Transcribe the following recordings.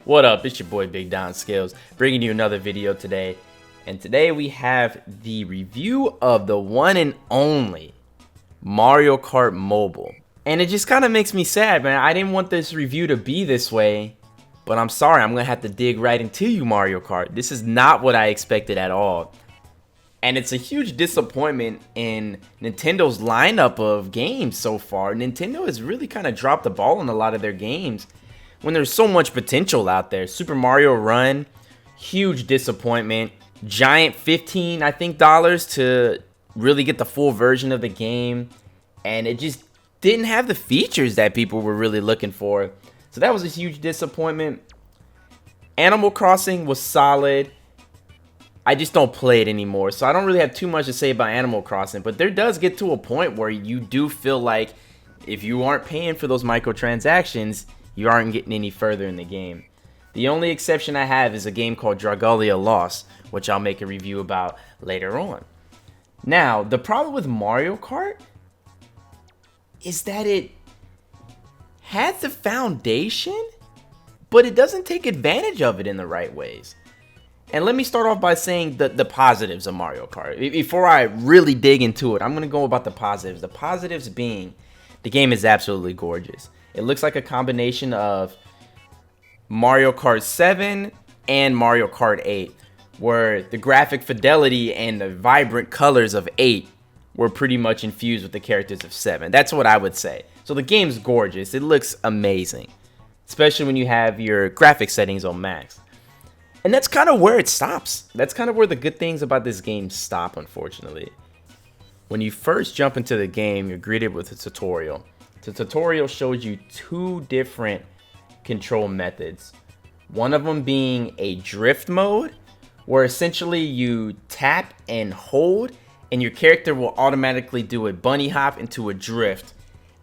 What up? It's your boy BigDonSkillz bringing you another video today. And today we have the review of the one and only Mario Kart Mobile. And it just kind of makes me sad, man. I didn't want this review to be this way, but I'm sorry. I'm going to have to dig right into you, Mario Kart. This is not what I expected at all. And it's a huge disappointment in Nintendo's lineup of games so far. Nintendo has really kind of dropped the ball in a lot of their games when there's so much potential out there. Super Mario Run, huge disappointment. Giant $15, I think, to really get the full version of the game. And it just didn't have the features that people were really looking for. So that was a huge disappointment. Animal Crossing was solid. I just don't play it anymore, so I don't really have too much to say about Animal Crossing. But there does get to a point where you do feel like if you aren't paying for those microtransactions, you aren't getting any further in the game. The only exception I have is a game called Dragalia Lost, which I'll make a review about later on. Now, the problem with Mario Kart is that it has the foundation, but it doesn't take advantage of it in the right ways. And let me start off by saying the positives of Mario Kart. Before I really dig into it, I'm going to go about the positives. The positives being the game is absolutely gorgeous. It looks like a combination of Mario Kart 7 and Mario Kart 8, where the graphic fidelity and the vibrant colors of 8 were pretty much infused with the characters of 7. That's what I would say. So the game's gorgeous. It looks amazing, especially when you have your graphic settings on max. And that's kind of where it stops. That's kind of where the good things about this game stop, unfortunately. When you first jump into the game, you're greeted with a tutorial. The tutorial shows you two different control methods. One of them being a drift mode, where essentially you tap and hold, and your character will automatically do a bunny hop into a drift.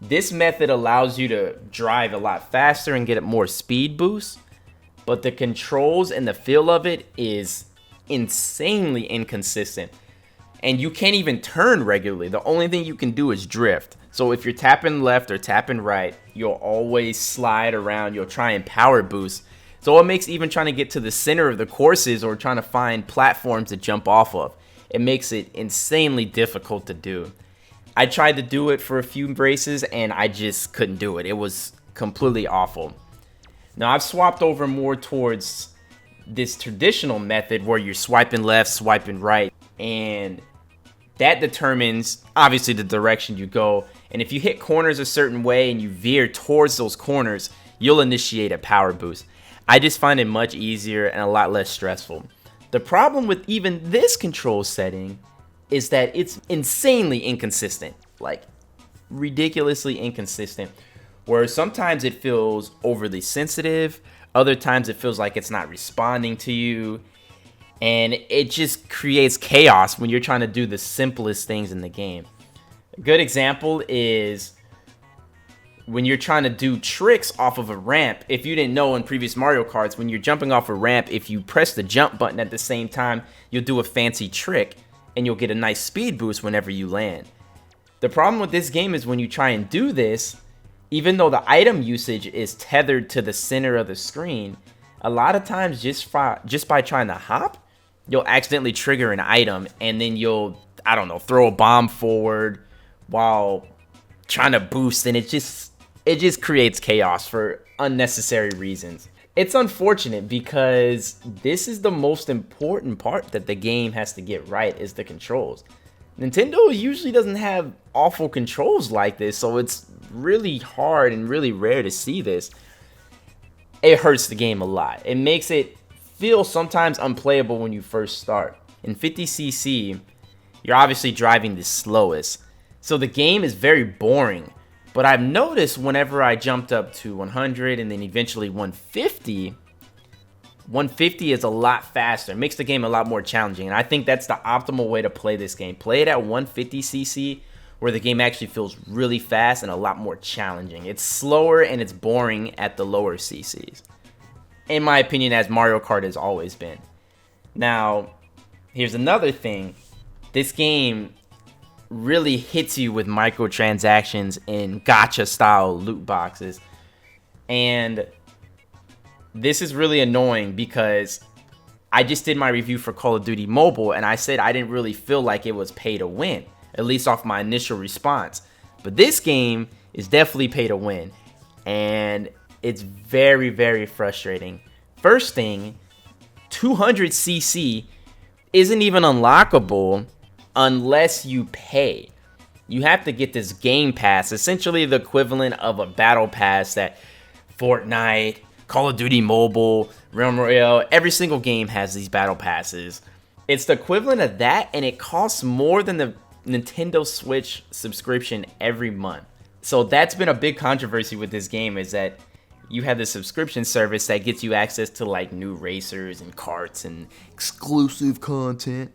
This method allows you to drive a lot faster and get a more speed boost. But the controls and the feel of it is insanely inconsistent. And you can't even turn regularly. The only thing you can do is drift. So if you're tapping left or tapping right, you'll always slide around. You'll try and power boost. So it makes even trying to get to the center of the courses or trying to find platforms to jump off of, it makes it insanely difficult to do. I tried to do it for a few races and I just couldn't do it. It was completely awful. Now, I've swapped over more towards this traditional method where you're swiping left, swiping right, and that determines, obviously, the direction you go. And if you hit corners a certain way and you veer towards those corners, you'll initiate a power boost. I just find it much easier and a lot less stressful. The problem with even this control setting is that it's insanely inconsistent, like ridiculously inconsistent. Where sometimes it feels overly sensitive, other times it feels like it's not responding to you, and it just creates chaos when you're trying to do the simplest things in the game. A good example is when you're trying to do tricks off of a ramp. If you didn't know in previous Mario Karts, when you're jumping off a ramp, if you press the jump button at the same time, you'll do a fancy trick, and you'll get a nice speed boost whenever you land. The problem with this game is when you try and do this, even though the item usage is tethered to the center of the screen, a lot of times just by trying to hop, you'll accidentally trigger an item and then you'll, I don't know, throw a bomb forward while trying to boost, and it just creates chaos for unnecessary reasons. It's unfortunate because this is the most important part that the game has to get right, is the controls. Nintendo usually doesn't have awful controls like this, so it's really hard and really rare to see this. It hurts the game a lot. It makes it feel sometimes unplayable when you first start. In 50cc, you're obviously driving the slowest, so the game is very boring. But I've noticed whenever I jumped up to 100 and then eventually 150 is a lot faster. It makes the game a lot more challenging, and I think that's the optimal way to play this game. Play it at 150cc, where the game actually feels really fast and a lot more challenging. It's slower and it's boring at the lower CCs, in my opinion, as Mario Kart has always been. Now, here's another thing. This game really hits you with microtransactions and gacha style loot boxes. And this is really annoying because I just did my review for Call of Duty Mobile and I said I didn't really feel like it was pay to win, at least off my initial response. But this game is definitely pay to win, and it's very, very frustrating. First thing, 200cc isn't even unlockable unless you pay. You have to get this game pass, essentially the equivalent of a battle pass that Fortnite, Call of Duty Mobile, Realm Royale, every single game has these battle passes. It's the equivalent of that, and it costs more than the Nintendo Switch subscription every month. So that's been a big controversy with this game, is that you have this subscription service that gets you access to like new racers and karts and exclusive content.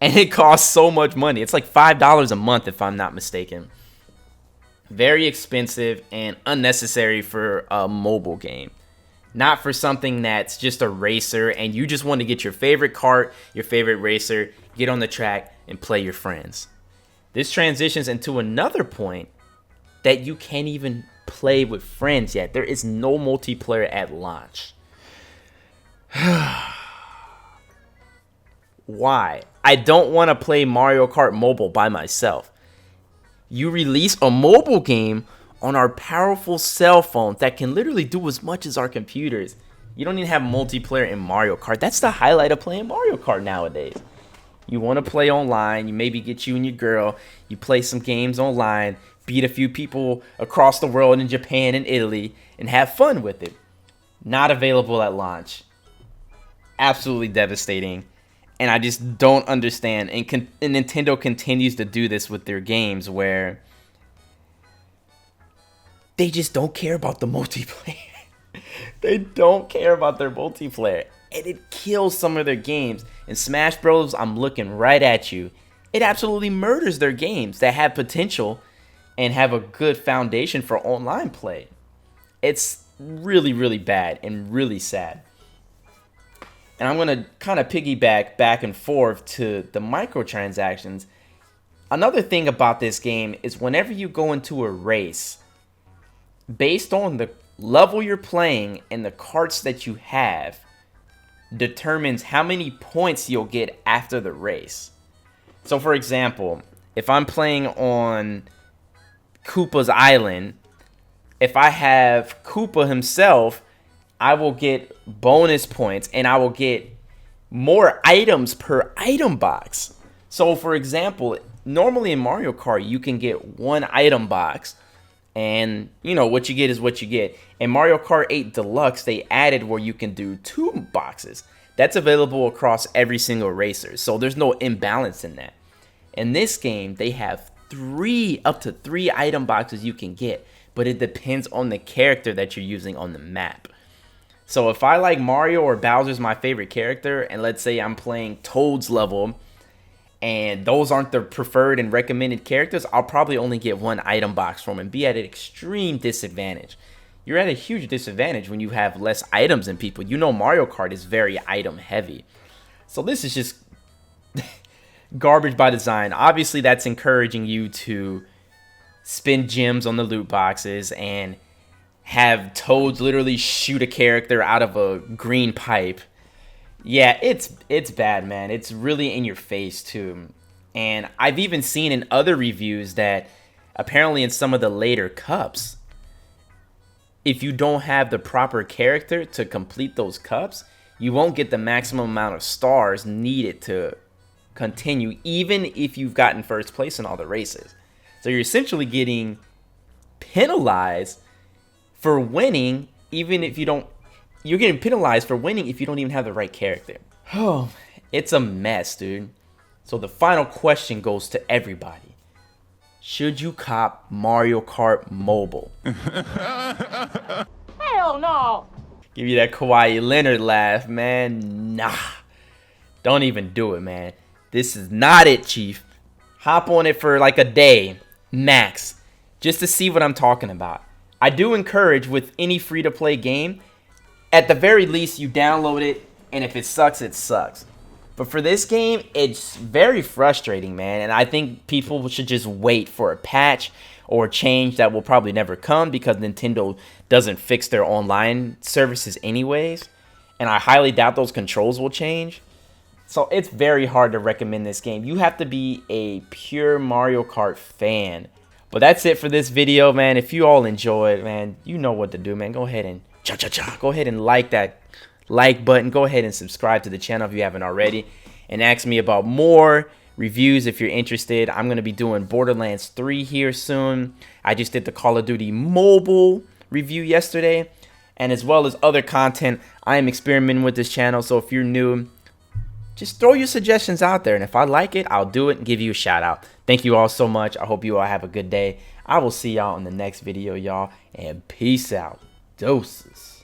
And it costs so much money. It's like $5 a month if I'm not mistaken. Very expensive and unnecessary for a mobile game. Not for something that's just a racer and you just want to get your favorite kart, your favorite racer, get on the track and play your friends. This transitions into another point that you can't even play with friends yet. There is no multiplayer at launch. Why? I don't want to play Mario Kart Mobile by myself. You release a mobile game on our powerful cell phones that can literally do as much as our computers. You don't even have multiplayer in Mario Kart. That's the highlight of playing Mario Kart nowadays. You want to play online, you maybe get you and your girl, you play some games online, beat a few people across the world in Japan and Italy, and have fun with it. Not available at launch. Absolutely devastating. And I just don't understand. And Nintendo continues to do this with their games where they just don't care about the multiplayer. They don't care about their multiplayer. And it kills some of their games. In Smash Bros, I'm looking right at you. It absolutely murders their games that have potential and have a good foundation for online play. It's really, really bad and really sad. And I'm going to kind of piggyback back and forth to the microtransactions. Another thing about this game is whenever you go into a race, based on the level you're playing and the carts that you have, determines how many points you'll get after the race. So for example, if I'm playing on Koopa's Island, if I have Koopa himself, I will get bonus points and I will get more items per item box. So for example, normally in Mario Kart, you can get one item box and you know what you get is what you get. In Mario Kart 8 Deluxe, they added where you can do 2 boxes. That's available across every single racer. So there's no imbalance in that. In this game, they have up to 3 item boxes you can get, but it depends on the character that you're using on the map. So if I like Mario or Bowser's my favorite character, and let's say I'm playing Toad's level, and those aren't the preferred and recommended characters, I'll probably only get 1 item box from and be at an extreme disadvantage. You're at a huge disadvantage when you have less items than people. You know Mario Kart is very item heavy. So this is just garbage by design. Obviously that's encouraging you to spend gems on the loot boxes and have Toads literally shoot a character out of a green pipe. Yeah, it's bad, man. It's really in your face too. And I've even seen in other reviews that apparently in some of the later cups, if you don't have the proper character to complete those cups, you won't get the maximum amount of stars needed to continue, even if you've gotten first place in all the races. So you're essentially getting penalized for winning, even if you don't. You're getting penalized for winning if you don't even have the right character. Oh, it's a mess, dude. So the final question goes to everybody. Should you cop Mario Kart Mobile? Hell no! Give you that Kawhi Leonard laugh, man. Nah. Don't even do it, man. This is not it, Chief. Hop on it for like a day, max, just to see what I'm talking about. I do encourage with any free-to-play game, at the very least, you download it, and if it sucks, it sucks. But for this game, it's very frustrating, man. And I think people should just wait for a patch or a change that will probably never come because Nintendo doesn't fix their online services anyways. And I highly doubt those controls will change. So it's very hard to recommend this game. You have to be a pure Mario Kart fan. But that's it for this video, man. If you all enjoyed, man, you know what to do, man. Go ahead and go ahead and like that like button. Go ahead and subscribe to the channel if you haven't already. And ask me about more reviews if you're interested. I'm going to be doing Borderlands 3 here soon. I just did the Call of Duty mobile review yesterday. And as well as other content, I am experimenting with this channel. So if you're new, just throw your suggestions out there. And if I like it, I'll do it and give you a shout out. Thank you all so much. I hope you all have a good day. I will see y'all in the next video, y'all. And peace out. Doses.